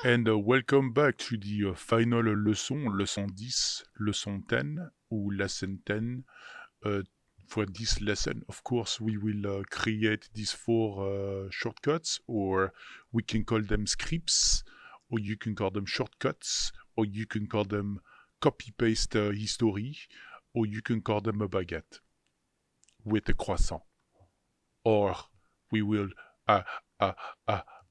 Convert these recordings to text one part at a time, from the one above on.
and welcome back to the final lesson, lesson 10, lesson 10, or lesson 10. For this lesson, of course, we will create these four shortcuts, or we can call them scripts, or you can call them shortcuts, or you can call them copy-paste history, or you can call them a baguette with a croissant. Or we will,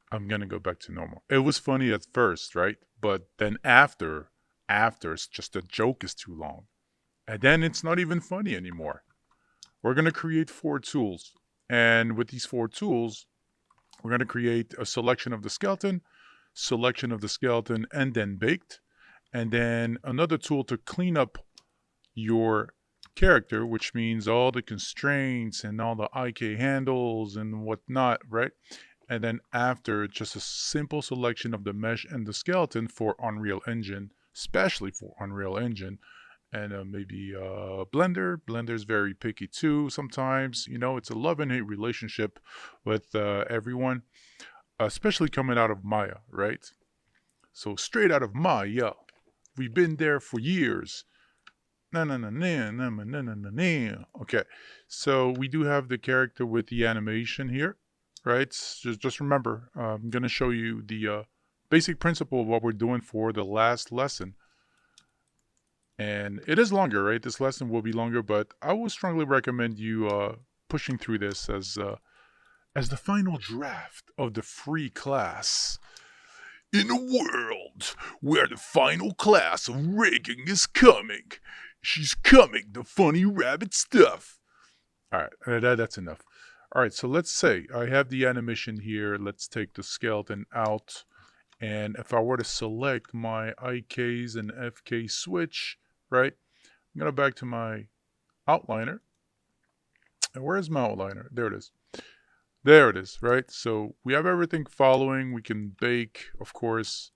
I'm gonna go back to normal. It was funny at first, right? But then after it's just a joke is too long. And then it's not even funny anymore. We're gonna create four tools. And with these four tools, we're gonna create a selection of the skeleton, and then baked. And then another tool to clean up your character, which means all the constraints and all the IK handles and whatnot, right? And then after, just a simple selection of the mesh and the skeleton for Unreal Engine, especially for Unreal Engine, and maybe Blender. Blender's very picky too sometimes. You know, it's a love and hate relationship with everyone, especially coming out of Maya, right? So straight out of Maya, we've been there for years. Okay, so we do have the character with the animation here, right? Just remember, I'm going to show you the basic principle of what we're doing for the last lesson. And it is longer, right? This lesson will be longer, but I would strongly recommend you pushing through this as the final draft of the free class. In a world where the final class of rigging is coming, she's coming, the funny rabbit stuff. All right, that's enough. All right, so let's say I have the animation here. Let's take the skeleton out. And if I were to select my IKs and FK switch, right, I'm going to back to my outliner. And where's my outliner? There it is. There it is, right? So we have everything following. We can bake, of course,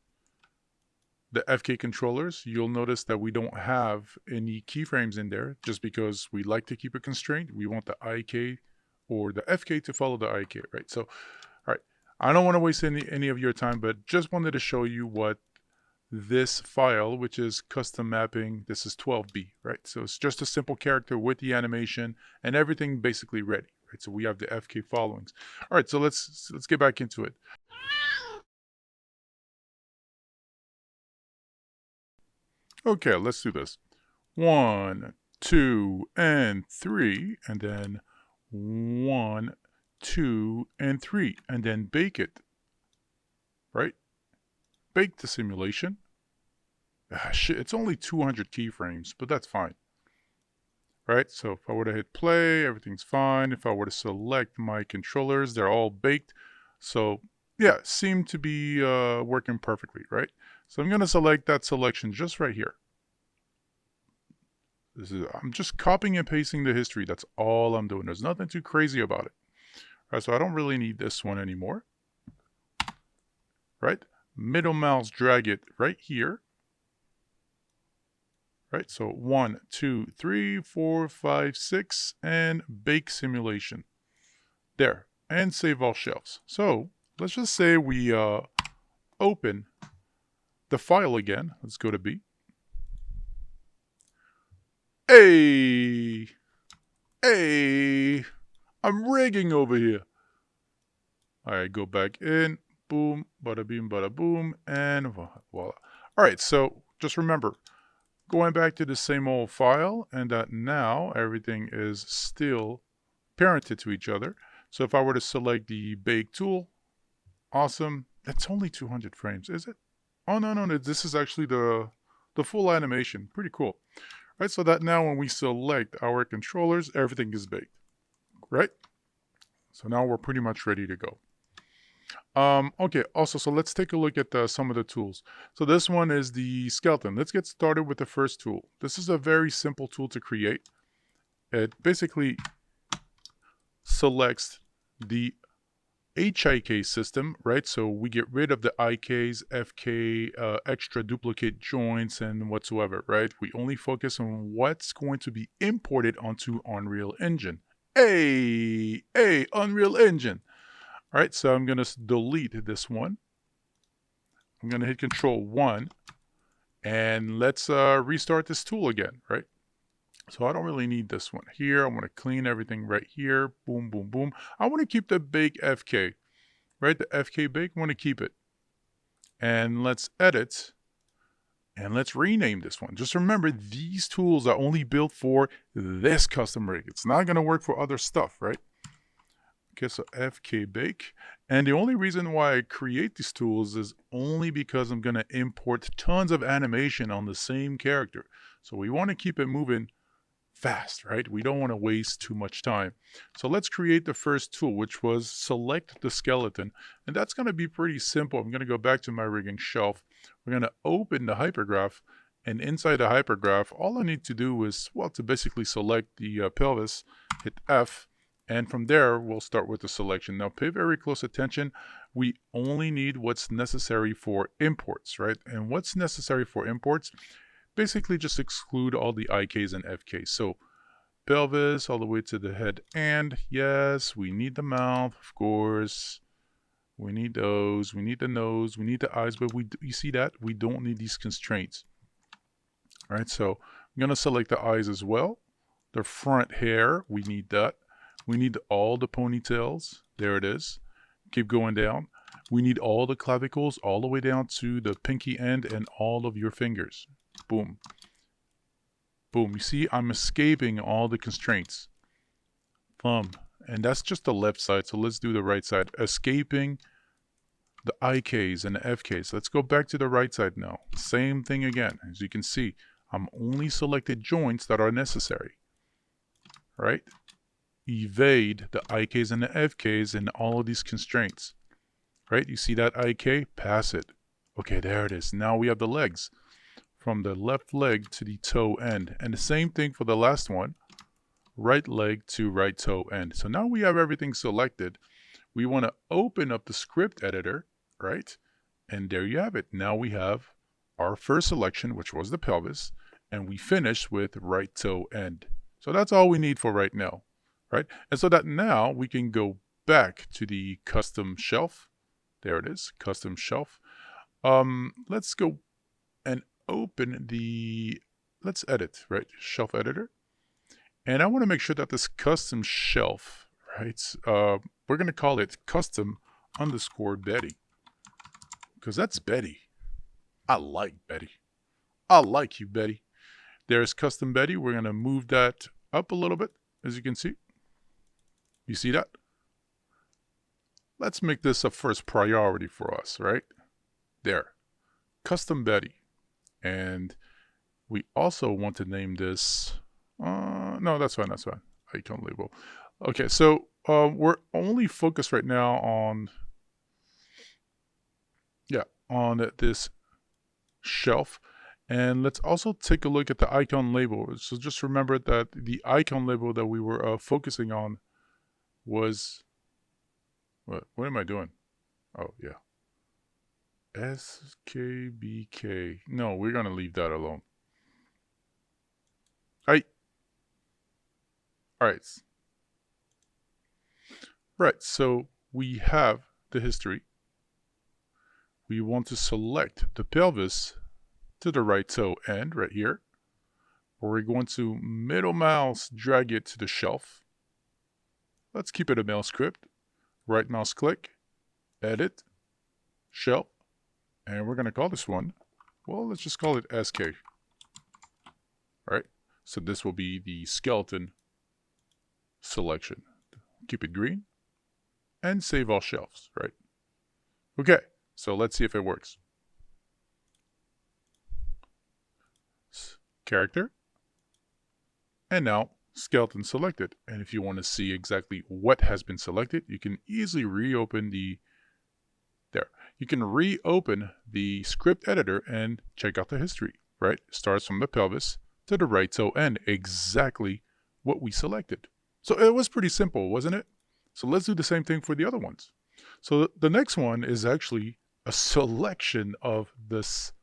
the FK controllers. You'll notice that we don't have any keyframes in there just because we like to keep it constrained. We want the IK or the FK to follow the IK, right? So, all right, I don't want to waste any of your time, but just wanted to show you what this file, which is custom mapping, this is 12B, right? So it's just a simple character with the animation and everything basically ready. Right, so we have the FK followings. All right, so let's get back into it. Okay, let's do this. 1, 2, and 3, and then 1, 2, and 3, and then bake it. Right? Bake the simulation. Shit, it's only 200 keyframes, but that's fine. Right, so if I were to hit play, everything's fine. If I were to select my controllers, they're all baked. So yeah, seem to be working perfectly, right? So I'm going to select that selection just right here. I'm just copying and pasting the history. That's all I'm doing. There's nothing too crazy about it. All right, so I don't really need this one anymore. Right? Middle mouse drag it right here. Right, so 1, 2, 3, 4, 5, 6, and bake simulation. There, and save all shelves. So let's just say we open the file again. Let's go to B. Hey, I'm rigging over here. All right, go back in. Boom, bada beam, bada boom, and voila. All right, so just remember, going back to the same old file, and that now everything is still parented to each other. So if I were to select the bake tool, awesome. It's only 200 frames, is it? Oh, no, this is actually the full animation. Pretty cool. Right, so that now when we select our controllers, everything is baked. Right? So now we're pretty much ready to go. Okay, also, so let's take a look at some of the tools. So this one is the skeleton. Let's get started with the first tool. This is a very simple tool to create. It basically selects the HIK system, right? So we get rid of the IKs, FK, extra duplicate joints and whatsoever, right? We only focus on what's going to be imported onto Unreal Engine. Hey, Unreal Engine. All right, so I'm going to delete this one. I'm going to hit Control 1, and let's restart this tool again, right? So I don't really need this one here. I want to clean everything right here. Boom, boom, boom. I want to keep the bake FK, right? The FK bake, I want to keep it. And let's edit, and let's rename this one. Just remember, these tools are only built for this custom rig. It's not going to work for other stuff, right? Okay, so FK bake. And the only reason why I create these tools is only because I'm going to import tons of animation on the same character. So we want to keep it moving fast, right? We don't want to waste too much time. So let's create the first tool, which was select the skeleton. And that's going to be pretty simple. I'm going to go back to my rigging shelf. We're going to open the hypergraph. And inside the hypergraph, all I need to do is, well, to basically select the pelvis, hit F. And from there, we'll start with the selection. Now, pay very close attention. We only need what's necessary for imports, right? And what's necessary for imports? Basically, just exclude all the IKs and FKs. So, pelvis all the way to the head. And yes, we need the mouth, of course. We need those. We need the nose. We need the eyes. But you see that? We don't need these constraints. All right, so I'm going to select the eyes as well. The front hair, we need that. We need all the ponytails. There it is. Keep going down. We need all the clavicles all the way down to the pinky end and all of your fingers. Boom. Boom. You see, I'm escaping all the constraints. Thumb. And that's just the left side. So let's do the right side. Escaping the IKs and the FKs. Let's go back to the right side now. Same thing again. As you can see, I'm only selected joints that are necessary. Right? Evade the IKs and the FKs and all of these constraints. Right? You see that IK? Pass it. Okay, there it is. Now we have the legs. From the left leg to the toe end. And the same thing for the last one. Right leg to right toe end. So now we have everything selected. We want to open up the script editor, right? And there you have it. Now we have our first selection, which was the pelvis. And we finish with right toe end. So that's all we need for right now, right? And so that now we can go back to the custom shelf. There it is, custom shelf. Let's go and open the, let's edit, right? Shelf editor. And I want to make sure that this custom shelf, right? We're going to call it custom _ Betty. Because that's Betty. I like Betty. I like you, Betty. There's custom Betty. We're going to move that up a little bit, as you can see. You see that? Let's make this a first priority for us, right? There. Custom Betty. And we also want to name this, no, that's fine, icon label. Okay, so we're only focused right now on, on this shelf. And let's also take a look at the icon label. So just remember that the icon label that we were focusing on was, what am I doing? Oh, yeah. SKBK. No, we're going to leave that alone. All right. Right, so we have the history. We want to select the pelvis to the right toe end right here. We're going to middle mouse drag it to the shelf. Let's keep it a mail script. Right mouse click, edit, shelf. And we're going to call this one, well, let's just call it SK. All right, so this will be the skeleton selection. Keep it green and save all shelves, right? Okay, so let's see if it works. Character. And now skeleton selected. And if you want to see exactly what has been selected, you can easily reopen the, there. You can reopen the script editor and check out the history, right? Starts from the pelvis to the right toe end, exactly what we selected. So it was pretty simple, wasn't it? So let's do the same thing for the other ones. So the next one is actually a selection of this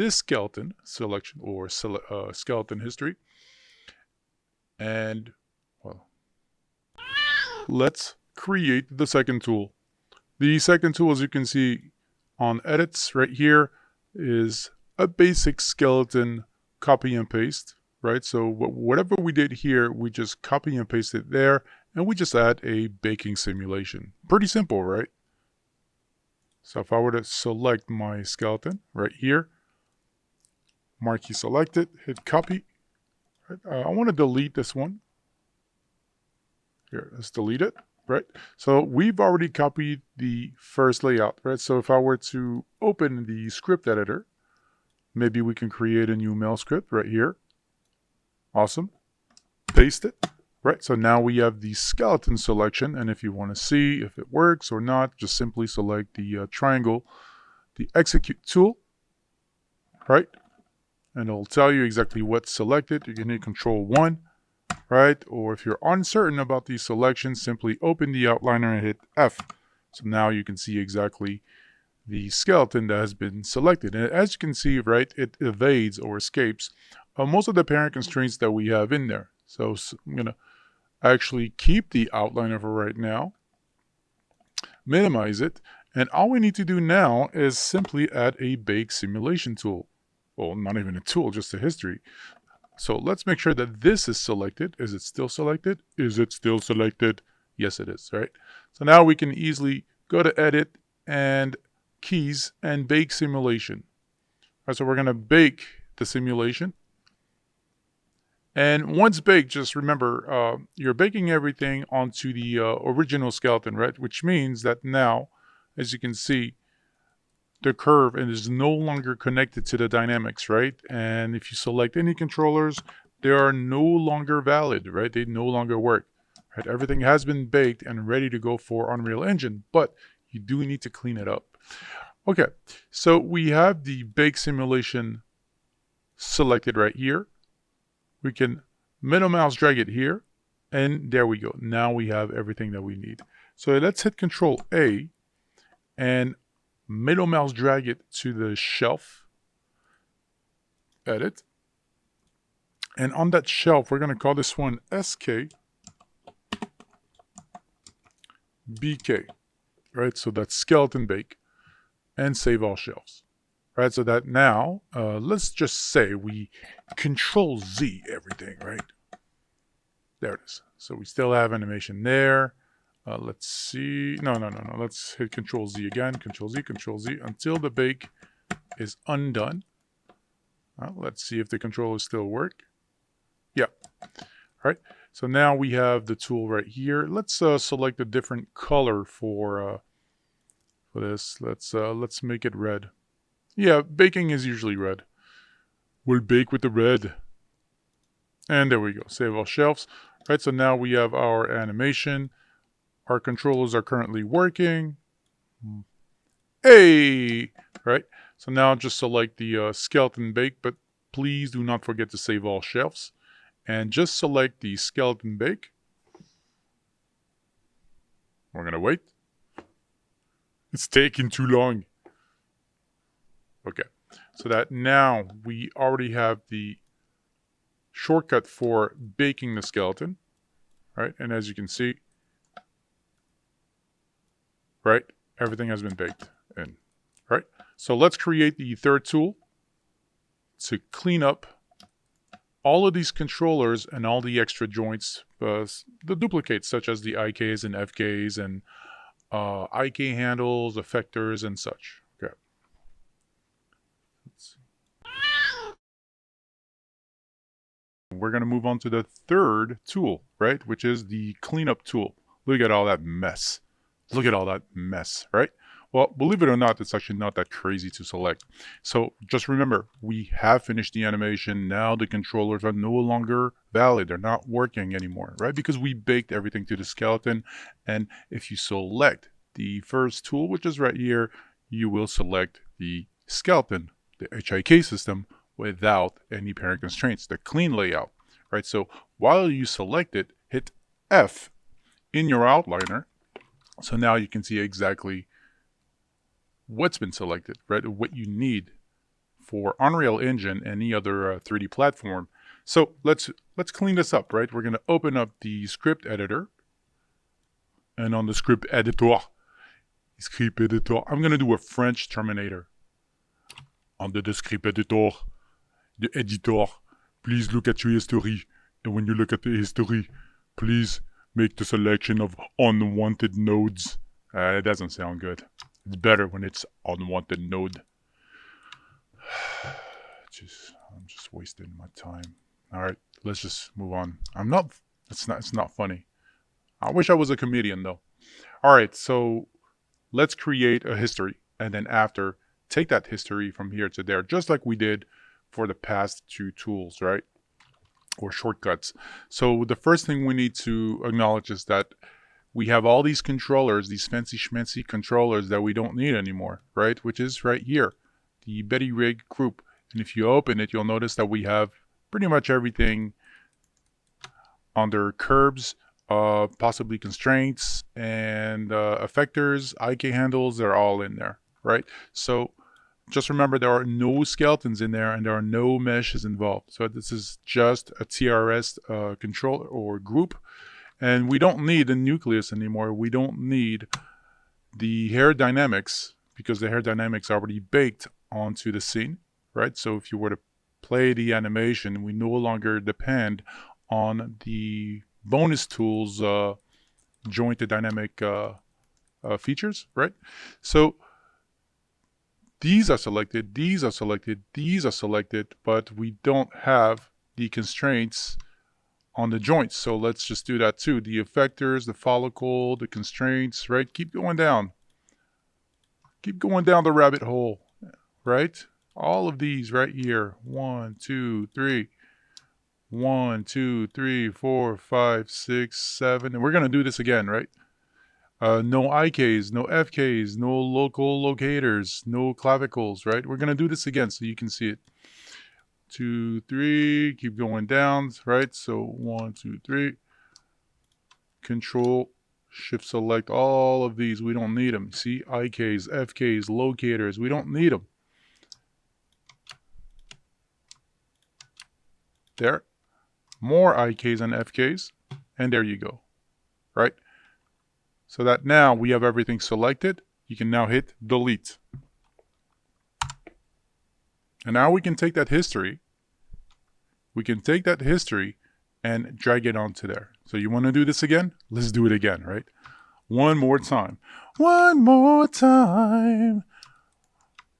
skeleton selection or skeleton history. And, well, let's create the second tool. The second tool, as you can see, on edits right here is a basic skeleton copy and paste, right? So whatever we did here, we just copy and paste it there, and we just add a baking simulation. Pretty simple, right? So if I were to select my skeleton right here, marquee selected, hit copy. Right? I want to delete this one. Here, let's delete it, right? So we've already copied the first layout, right? So if I were to open the script editor, maybe we can create a new mail script right here. Awesome. Paste it, right? So now we have the skeleton selection, and if you want to see if it works or not, just simply select the triangle, the execute tool, right? And it'll tell you exactly what's selected. You can hit Control 1, right? Or if you're uncertain about these selections, simply open the outliner and hit F. So now you can see exactly the skeleton that has been selected. And as you can see, right, it evades or escapes most of the parent constraints that we have in there. So I'm going to actually keep the outliner for right now, minimize it, and all we need to do now is simply add a bake simulation tool. Well, not even a tool, just a history. So let's make sure that this is selected. Is it still selected? Is it still selected? Yes, it is, right? So now we can easily go to edit and keys and bake simulation. All right, so we're going to bake the simulation. And once baked, just remember, you're baking everything onto the original skeleton, right? Which means that now, as you can see, the curve is no longer connected to the dynamics, right? And if you select any controllers, they are no longer valid, right? They no longer work, right? Everything has been baked and ready to go for Unreal Engine, but you do need to clean it up. Okay, so we have the bake simulation selected right here. We can middle mouse drag it here, and there we go. Now we have everything that we need. So let's hit Control A and middle mouse drag it to the shelf, edit, and on that shelf we're going to call this one SK BK, right? So that's skeleton bake, and save all shelves, right? So that now let's just say we Control Z everything, right? There it is. So we still have animation there. Let's see. No. Let's hit Control Z again. Control Z until the bake is undone. Let's see if the controllers still work. Yeah. All right. So now we have the tool right here. Let's select a different color for this. Let's make it red. Yeah, baking is usually red. We'll bake with the red. And there we go. Save all shelves. All right. So now we have our animation. Our controllers are currently working. Hey! Right? So now just select the skeleton bake, but please do not forget to save all shelves. And just select the skeleton bake. We're going to wait. It's taking too long. Okay. So that now we already have the shortcut for baking the skeleton. Right? And as you can see, right? Everything has been baked in, right? So let's create the third tool to clean up all of these controllers and all the extra joints, the duplicates such as the IKs and FKs and IK handles, effectors, and such. Okay. Let's see. We're going to move on to the third tool, right? Which is the cleanup tool. Look at all that mess. Look at all that mess, right? Well, believe it or not, it's actually not that crazy to select. So just remember, we have finished the animation. Now the controllers are no longer valid. They're not working anymore, right? Because we baked everything to the skeleton. And if you select the first tool, which is right here, you will select the skeleton, the HIK system, without any parent constraints, the clean layout, right? So while you select it, hit F in your outliner. So now you can see exactly what's been selected, right? What you need for Unreal Engine and any other 3D platform. So let's clean this up, right? We're going to open up the script editor. And on the script editor, Script editor. I'm going to do a French Terminator. Under the script editor, the editor, please look at your history. And when you look at the history, please make the selection of unwanted nodes. It doesn't sound good. It's better when it's unwanted node. I'm just wasting my time. All right, let's just move on. It's not funny. I wish I was a comedian though. All right, so let's create a history, and then after, take that history from here to there, just like we did for the past two tools, right? Or shortcuts. So the first thing we need to acknowledge is that we have all these controllers, these fancy schmancy controllers that we don't need anymore, right? Which is right here, the Betty Rig group. And if you open it, you'll notice that we have pretty much everything under curbs, possibly constraints, and effectors, IK handles. They're all in there, right? So just remember, there are no skeletons in there and there are no meshes involved. So this is just a TRS control or group. And we don't need the nucleus anymore. We don't need the hair dynamics because the hair dynamics are already baked onto the scene, right? So if you were to play the animation, we no longer depend on the bonus tools jointed dynamic features, right? So these are selected, these are selected, these are selected, but we don't have the constraints on the joints. So let's just do that too. The effectors, the follicle, the constraints, right? Keep going down. Keep going down the rabbit hole, right? All of these right here. 1, 2, 3. 1, 2, 3, 4, 5, 6, 7. And we're going to do this again, right? No IKs, no FKs, no local locators, no clavicles, right? We're going to do this again so you can see it. 2, 3, keep going down, right? So 1, 2, 3. Control, Shift select all of these. We don't need them. See, IKs, FKs, locators, we don't need them. There. More IKs and FKs, and there you go, right? So that now we have everything selected. You can now hit delete. And now we can take that history. We can take that history and drag it onto there. So you want to do this again? Let's do it again, right? One more time. One more time.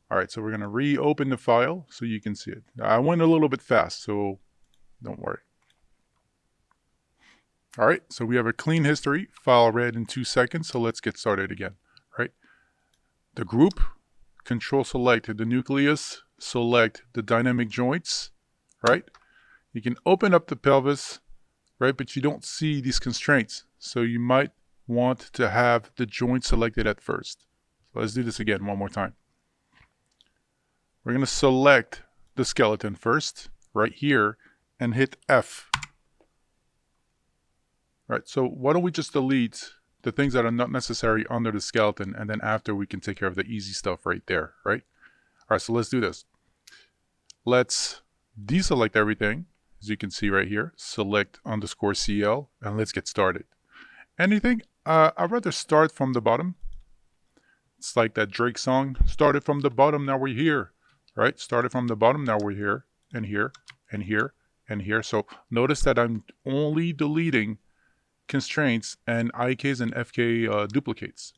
All right, so we're going to reopen the file so you can see it. I went a little bit fast, so don't worry. All right, so we have a clean history, file read in 2 seconds, so let's get started again, right? The group, control select the nucleus, select the dynamic joints, right? You can open up the pelvis, right, but you don't see these constraints, so you might want to have the joint selected at first. So let's do this again one more time. We're going to select the skeleton first, right here, and hit F. Right, so why don't we just delete the things that are not necessary under the skeleton, and then after we can take care of the easy stuff right there, right? All right, so let's do this. Let's deselect everything, as you can see right here. Select _CL, and let's get started. Anything? I'd rather start from the bottom. It's like that Drake song. Started from the bottom, now we're here. Right? Started from the bottom, now we're here, and here, and here, and here. So notice that I'm only deleting constraints and IKs and FK duplicates.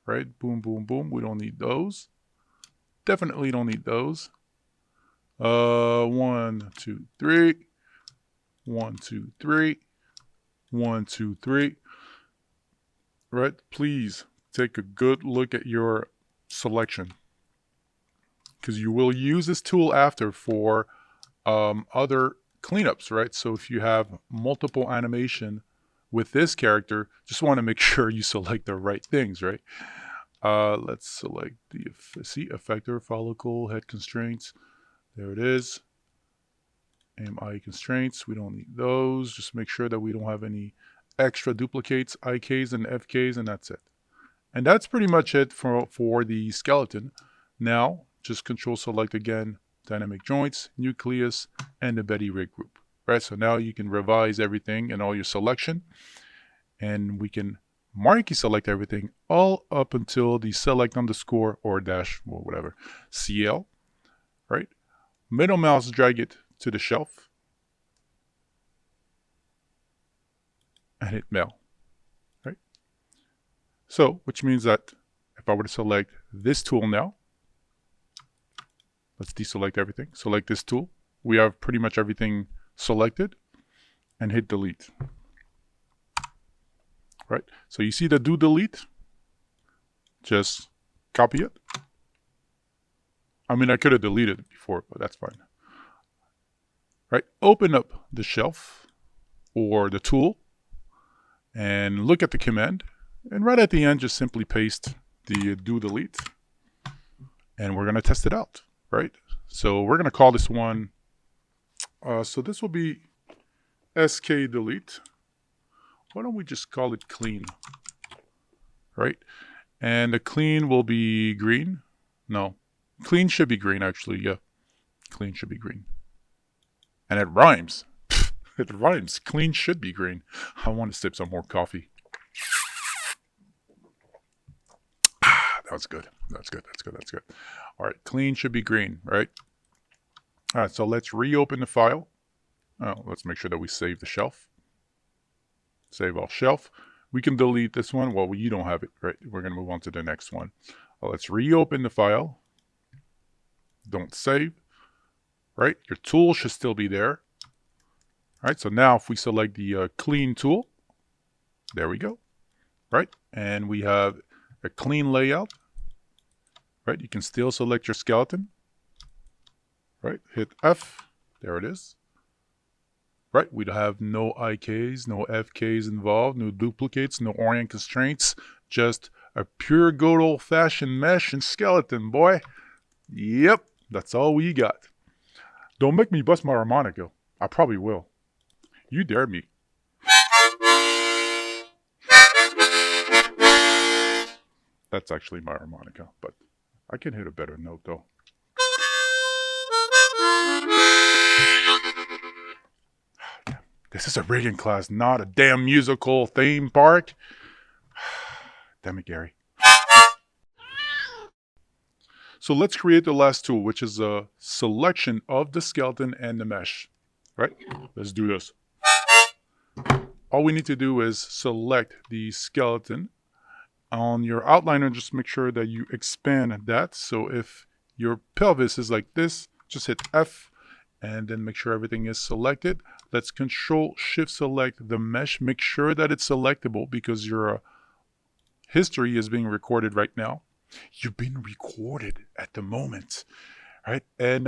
Right? Boom, boom, boom. We don't need those. Definitely don't need those. 1, 2, 3. 1, 2, 3. 1, 2, 3. Right? Please take a good look at your selection, because you will use this tool after for other cleanups, right? So if you have multiple animation with this character, just want to make sure you select the right things, right? Let's select the effector, follicle, head constraints. There it is. AMI constraints. We don't need those. Just make sure that we don't have any extra duplicates, IKs and FKs, and that's it. And that's pretty much it for the skeleton. Now, just control select again, dynamic joints, nucleus, and the Betty Rig group. Right, so now you can revise everything and all your selection, and we can marquee select everything all up until the select underscore or dash or whatever CL, right? Middle mouse drag it to the shelf and hit mail, right? So, which means that if I were to select this tool now, let's deselect everything. Select this tool. We have pretty much everything selected and hit delete. Right? So you see the do delete? Just copy it. I mean, I could have deleted it before, but that's fine. Right? Open up the shelf or the tool and look at the command. And right at the end, just simply paste the do delete. And we're going to test it out, right? So we're going to call this one, so this will be sk delete. Why don't we just call it clean, right? And the clean will be green. No, clean should be green, actually. Yeah, clean should be green. And it rhymes. It rhymes. Clean should be green. I want to sip some more coffee. That was good. That's good. That's good. That's good. All right, clean should be green, right? All right, so let's reopen the file. Oh, let's make sure that we save the shelf. Save all shelf. We can delete this one. Well, you don't have it, right? We're going to move on to the next one. Well, let's reopen the file. Don't save, right? Your tool should still be there. All right, so now if we select the clean tool, there we go, right? And we have a clean layout, right? You can still select your skeleton, right? Hit F, there it is. Right, we'd have no IKs, no FKs involved, no duplicates, no orient constraints, just a pure good old-fashioned mesh and skeleton, boy. Yep, that's all we got. Don't make me bust my harmonica. I probably will. You dare me. That's actually my harmonica, but I can hit a better note, though. This is a rigging class, not a damn musical theme park. Damn it, Gary. So let's create the last tool, which is a selection of the skeleton and the mesh. Right? Let's do this. All we need to do is select the skeleton. On your outliner, just make sure that you expand that. So if your pelvis is like this, just hit F. And then make sure everything is selected. Let's Control-Shift-Select the mesh. Make sure that it's selectable because your history is being recorded right now. You've been recorded at the moment, right? And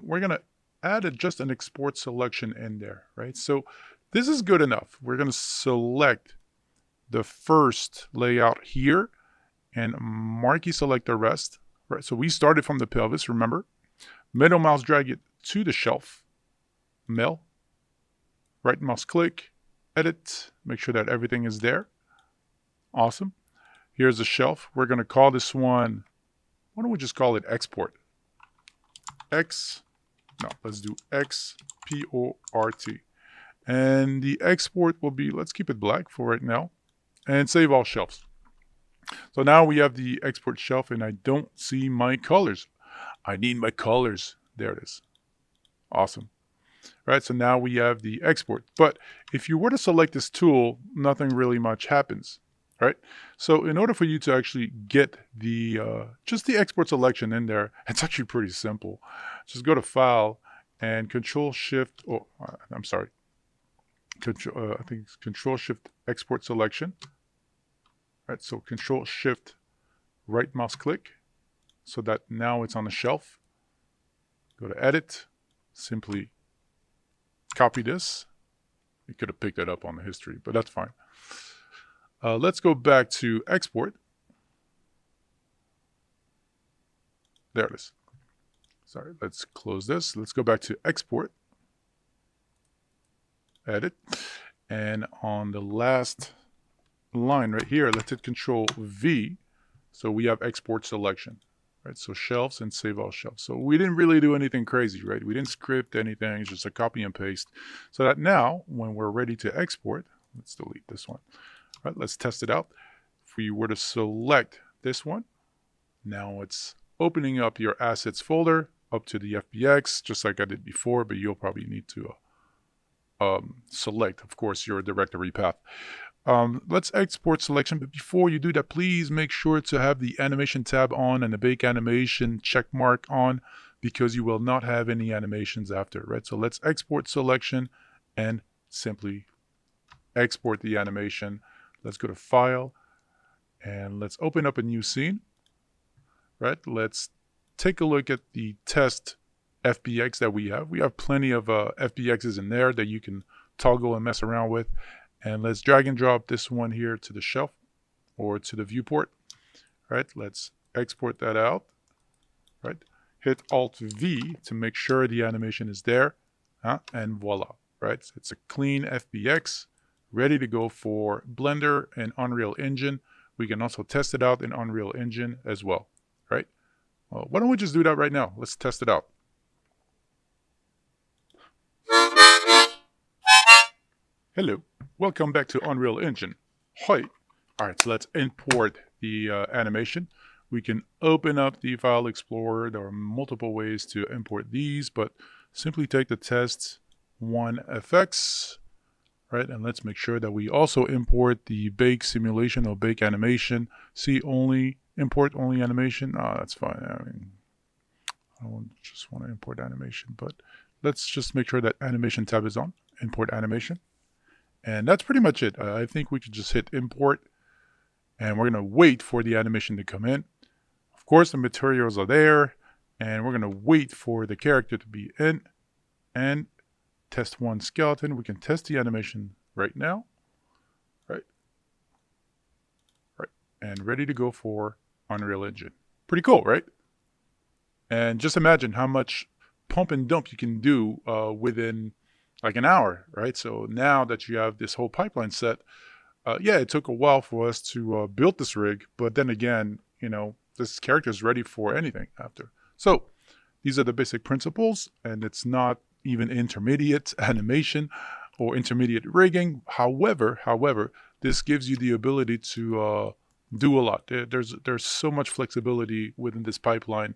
we're going to add just an export selection in there, right? So this is good enough. We're going to select the first layout here and marquee select the rest, right? So we started from the pelvis, remember? Middle mouse drag it to the shelf, mail, right mouse click, edit, make sure that everything is there. Awesome. Here's the shelf. We're going to call this one, why don't we just call it export? Let's do export. And the export will be, let's keep it black for right now, and save all shelves. So now we have the export shelf and I don't see my colors. I need my colors. There it is. Awesome. Right, so now we have the export. But if you were to select this tool, nothing really much happens. Right? So in order for you to actually get the just the export selection in there, it's actually pretty simple. Just go to File and Control-Shift, I think it's Control-Shift Export Selection. Right, so Control-Shift right mouse click so that now it's on the shelf. Go to Edit, simply copy this. You could have picked that up on the history, but that's fine. Let's go back to Export. There it is. Sorry, let's close this. Let's go back to Export. Edit. And on the last line right here, let's hit Control V. So we have Export Selection. Right, so shelves and save all shelves. So we didn't really do anything crazy, right? We didn't script anything, it's just a copy and paste. So that now, when we're ready to export, let's delete this one. Right, let's test it out. If we were to select this one, now it's opening up your assets folder up to the FBX, just like I did before, but you'll probably need to select, of course, your directory path. Let's export selection, but before you do that, please make sure to have the animation tab on and the bake animation check mark on, because you will not have any animations after, right? So let's export selection and simply export the animation. Let's go to File, and let's open up a new scene, right? Let's take a look at the test FBX that we have. We have plenty of FBXs in there that you can toggle and mess around with. And let's drag and drop this one here to the shelf or to the viewport, right? Let's export that out, right? Hit Alt-V to make sure the animation is there, and voila, right? So it's a clean FBX, ready to go for Blender and Unreal Engine. We can also test it out in Unreal Engine as well, right? Well, why don't we just do that right now? Let's test it out. Hello, welcome back to Unreal Engine. Hi. All right, so let's import the animation. We can open up the File Explorer. There are multiple ways to import these, but simply take the test 1 FX, right? And let's make sure that we also import the bake simulation or bake animation. See only, import only animation. That's fine. I mean, I don't just want to import animation, but let's just make sure that animation tab is on. Import animation. And that's pretty much it. I think we could just hit import, and we're going to wait for the animation to come in. Of course, the materials are there, and we're going to wait for the character to be in. And test 1 skeleton. We can test the animation right now. Right. And ready to go for Unreal Engine. Pretty cool, right? And just imagine how much pump and dump you can do within like an hour, right? So now that you have this whole pipeline set, yeah, it took a while for us to build this rig, but then again, you know, this character is ready for anything after. So these are the basic principles, and it's not even intermediate animation or intermediate rigging. However, this gives you the ability to do a lot. There's so much flexibility within this pipeline,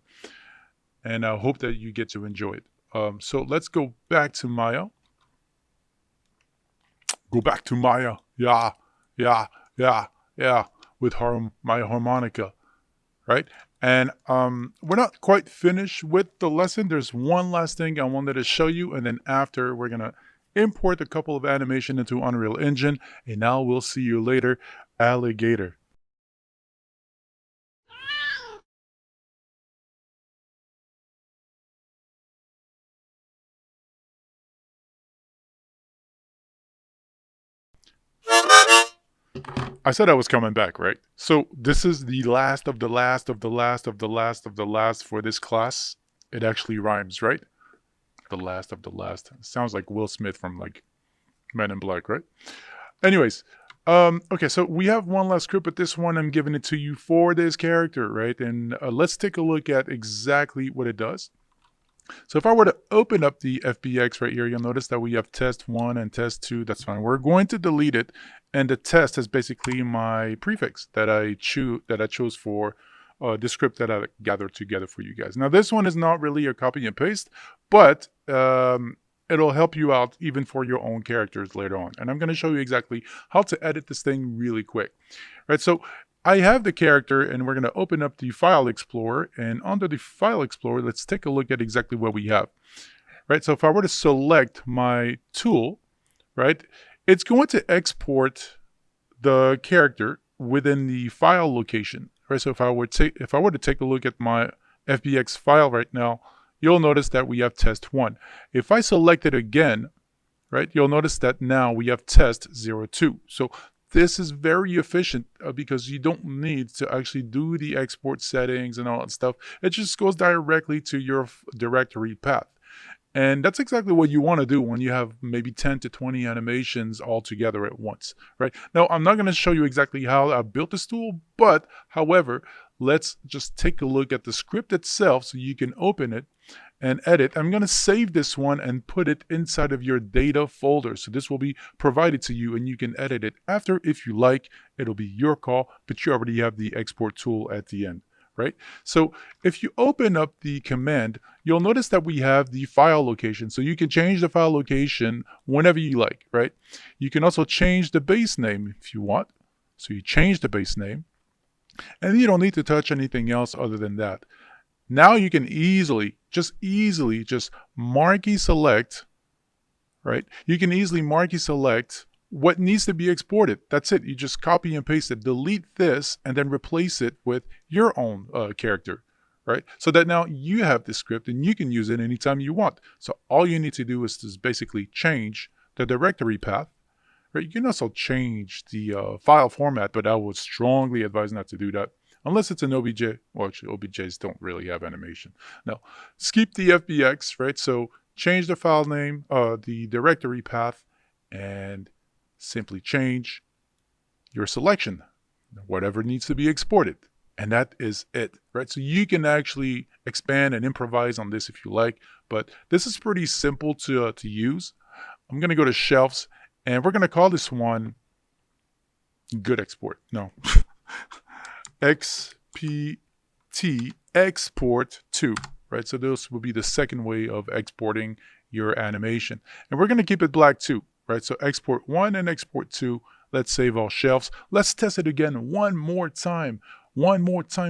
and I hope that you get to enjoy it. So let's go back to Maya. Go back to Maya. Yeah. With my harmonica, right? And we're not quite finished with the lesson. There's one last thing I wanted to show you, and then after we're gonna import a couple of animation into Unreal Engine, and now we'll see you later, alligator. I said I was coming back, right? So this is the last of the last of the last of the last of the last for this class. It actually rhymes, right? The last of the last. It sounds like Will Smith from like Men in Black, right? Anyways, okay, so we have one last script, but this one I'm giving it to you for this character, right? And let's take a look at exactly what it does. So if I were to open up the FBX right here, you'll notice that we have test 1 and test 2. That's fine. We're going to delete it, and the test is basically my prefix that I chose for this script that I gathered together for you guys. Now this one is not really a copy and paste, but it'll help you out even for your own characters later on. And I'm going to show you exactly how to edit this thing really quick. Right, so I have the character, and we're going to open up the File Explorer, and under the File Explorer, let's take a look at exactly what we have. Right, so if I were to select my tool, right, it's going to export the character within the file location. Right, so if I were to take a look at my FBX file right now, you'll notice that we have test 1. If I select it again, right, you'll notice that now we have test 02. So this is very efficient because you don't need to actually do the export settings and all that stuff. It just goes directly to your directory path. And that's exactly what you want to do when you have maybe 10 to 20 animations all together at once, right? Now, I'm not going to show you exactly how I built this tool, however, let's just take a look at the script itself so you can open it and edit. I'm going to save this one and put it inside of your data folder. So this will be provided to you and you can edit it after if you like. It'll be your call, but you already have the export tool at the end, right? So if you open up the command, you'll notice that we have the file location. So you can change the file location whenever you like, right? You can also change the base name if you want. So you change the base name and you don't need to touch anything else other than that. Now you can easily just marquee select, right? You can easily marquee select what needs to be exported. That's it. You just copy and paste it, delete this, and then replace it with your own character, right? So that now you have the script and you can use it anytime you want. So all you need to do is just basically change the directory path, right? You can also change the file format, but I would strongly advise not to do that. Unless it's an OBJ, well, actually, OBJs don't really have animation. No, skip the FBX, right? So change the file name, the directory path, and simply change your selection, whatever needs to be exported. And that is it, right? So you can actually expand and improvise on this if you like, but this is pretty simple to use. I'm going to go to shelves, and we're going to call this one good export. No. XPT export to, right? So this will be the second way of exporting your animation. And we're going to keep it black too, right? So export 1 and export 2. Let's save all shelves. Let's test it again one more time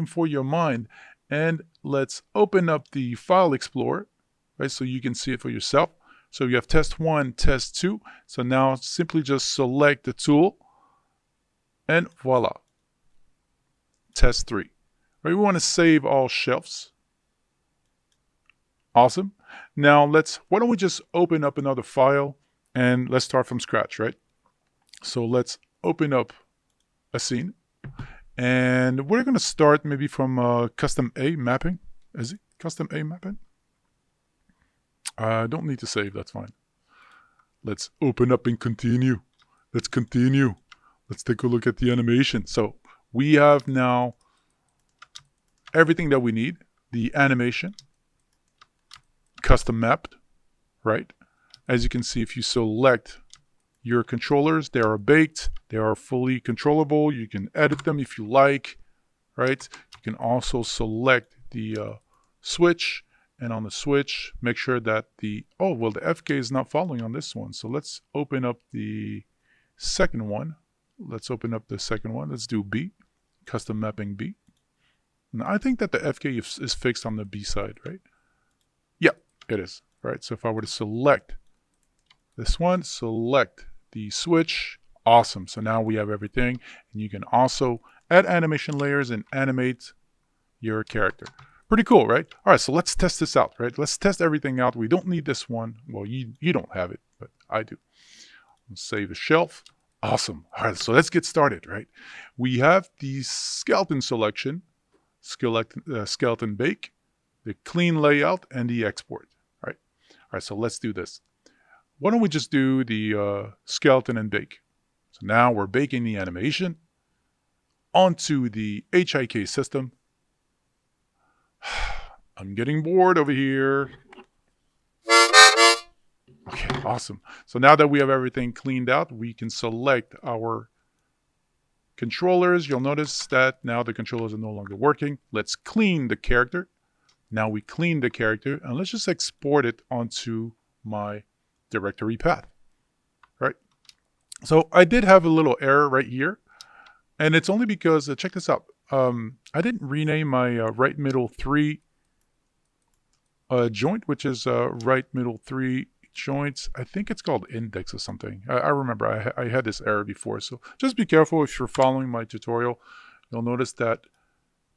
for your mind. And let's open up the file explorer, right? So you can see it for yourself. So you have test 1, test 2. So now simply just select the tool and voila. Test 3. Right, we want to save all shelves. Awesome. Now why don't we just open up another file and let's start from scratch, right? So let's open up a scene and we're going to start maybe from custom A mapping. Is it custom A mapping? I don't need to save, that's fine. Let's open up and continue. Let's continue. Let's take a look at the animation. So we have now everything that we need. The animation, custom mapped, right? As you can see, if you select your controllers, they are baked, they are fully controllable. You can edit them if you like, right? You can also select the switch, and on the switch, make sure that the FK is not following on this one. So let's open up the second one. Let's open up the second one. Let's do B, custom mapping B. Now, I think that the FK is fixed on the B side, right? Yeah, it is, right? So if I were to select this one, select the switch, awesome. So now we have everything, and you can also add animation layers and animate your character. Pretty cool, right? All right, so let's test this out, right? Let's test everything out. We don't need this one. Well, you don't have it, but I do. Let's save a shelf. Awesome. All right, so let's get started, right? We have the skeleton selection, skeleton bake, the clean layout, and the export, right? All right, so let's do this. Why don't we just do the skeleton and bake? So now we're baking the animation onto the HIK system. I'm getting bored over here. Okay, awesome. So now that we have everything cleaned out, we can select our controllers. You'll notice that now the controllers are no longer working. Let's clean the character. Now we clean the character, and let's just export it onto my directory path, right? So I did have a little error right here, and it's only because, check this out. I didn't rename my right middle 3 joint, which is right middle 3 joints. I think it's called index or something. I remember I had this error before, so just be careful if you're following my tutorial. You'll notice that,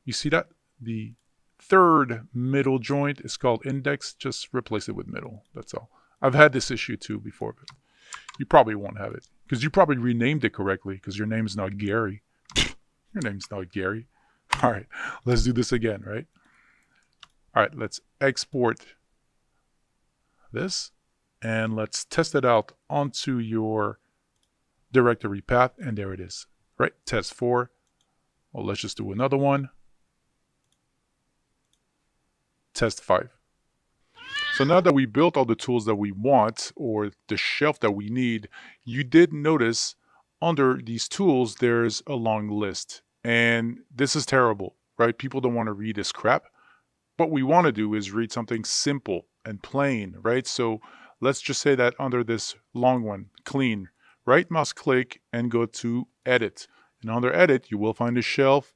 you see that? The third middle joint is called index. Just replace it with middle, that's all. I've had this issue too before, but you probably won't have it because you probably renamed it correctly because your name's not Gary. Your name's not Gary. All right, let's do this again, right? All right, let's export this and let's test it out onto your directory path, and there it is, right? Test 4. Well, let's just do another one. Test 5. So now that we built all the tools that we want, or the shelf that we need, you did notice under these tools, there's a long list. And this is terrible, right? People don't want to read this crap. What we want to do is read something simple and plain, right? So let's just say that under this long one, clean, right mouse click and go to edit. And under edit, you will find a shelf,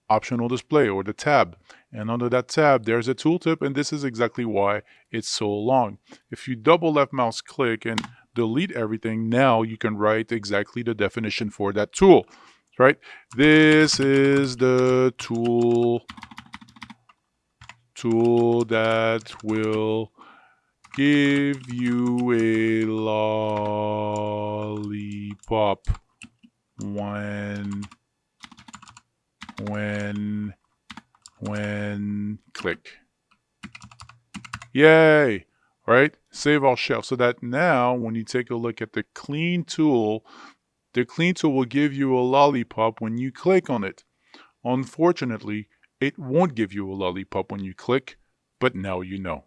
optional display, or the tab. And under that tab, there's a tooltip, and this is exactly why it's so long. If you double left mouse click and delete everything, now you can write exactly the definition for that tool, right? This is the tool that will give you a lollipop when click. Yay! Right? Save all shelf so that now when you take a look at the clean tool will give you a lollipop when you click on it. Unfortunately, it won't give you a lollipop when you click, but now you know.